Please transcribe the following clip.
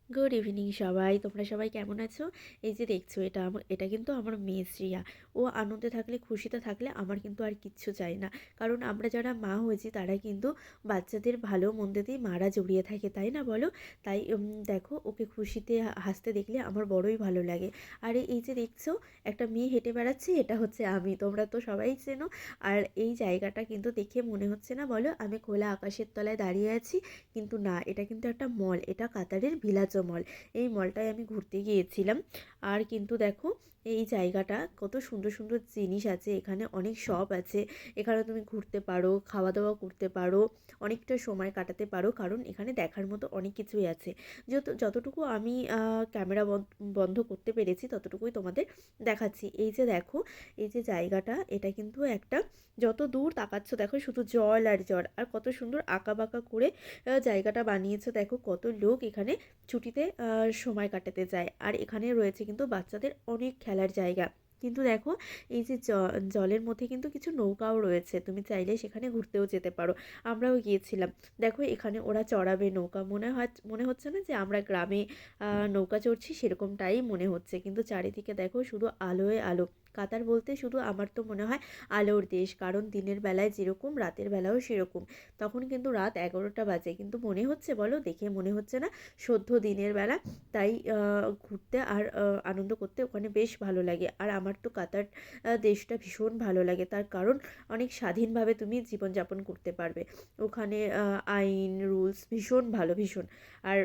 Good evening সবাই, তোমরা সবাই কেমন আছো? এই যে দেখছো, এটা কিন্তু আমার মেয়ে শ্রিয়া। ও আনন্দে থাকলে, খুশিতে থাকলে আমার কিন্তু আর কিচ্ছু চাই না। কারণ আমরা যারা মা হয়েছি তারা কিন্তু বাচ্চাদের ভালো মন্দেতেই মারা জড়িয়ে থাকে, তাই না বলো? তাই দেখো, ওকে খুশিতে হাসতে দেখলে আমার বড়ই ভালো লাগে। আর এই যে দেখছো, একটা মেয়ে হেঁটে বেড়াচ্ছে, এটা হচ্ছে আমি, তোমরা তো সবাই চেনো। আর এই জায়গাটা কিন্তু দেখে মনে হচ্ছে না বলো আমি খোলা আকাশের তলায় দাঁড়িয়ে আছি? কিন্তু না, এটা কিন্তু একটা মল, এটা কাতারের ভিলাজো মল। এই মলটায় আমি ঘুরতে গিয়েছিলাম। আর কিন্তু দেখো, এই জায়গাটা কত সুন্দর সুন্দর জিনিস আছে, এখানে অনেক শপ আছে। এখানে তুমি ঘুরতে পারো, খাওয়া দাওয়া করতে পারো, অনেকটা সময় কাটাতে পারো, কারণ এখানে দেখার মতো অনেক কিছুই আছে। যতটুকু আমি ক্যামেরা বন্ধ করতে পেরেছি ততটুকুই তোমাদের দেখাচ্ছি। এই যে দেখো, এই যে জায়গাটা, এটা কিন্তু একটা, যত দূর তাকাচ্ছ দেখো শুধু জল আর জল, আর কত সুন্দর আঁকা বাঁকা করে জায়গাটা বানিয়েছে। দেখো কত লোক এখানে ছুটিতে সময় কাটাতে যায়। আর এখানে রয়েছে কিন্তু বাচ্চাদের অনেক খেলার জায়গা। কিন্তু দেখো, এই যে জলের মধ্যে কিন্তু কিছু নৌকাও রয়েছে, তুমি চাইলে সেখানে ঘুরতেও যেতে পারো। আমরাও গিয়েছিলাম। দেখো এখানে ওরা চড়াবে নৌকা, মনে হচ্ছে না যে আমরা গ্রামে নৌকা চড়ছি, সেরকমটাই মনে হচ্ছে। কিন্তু চারিদিকে দেখো শুধু আলোয় আলো। কাতার বলতে শুধু আমার তো মনে হয় আলোর দেশ, কারণ দিনের বেলায় যেরকম রাতের বেলাও সেরকম। তখন কিন্তু রাত 11টা বাজে, কিন্তু মনে হচ্ছে, বলো দেখে মনে হচ্ছে না সদ্য দিনের বেলা? তাই ঘুরতে আর আনন্দ করতে ওখানে বেশ ভালো লাগে। আর আমার তো কাতার দেশটা ভীষণ ভালো লাগে, তার কারণ অনেক স্বাধীনভাবে তুমি জীবনযাপন করতে পারবে ওখানে। আইন রুলস ভীষণ ভালো, ভীষণ। আর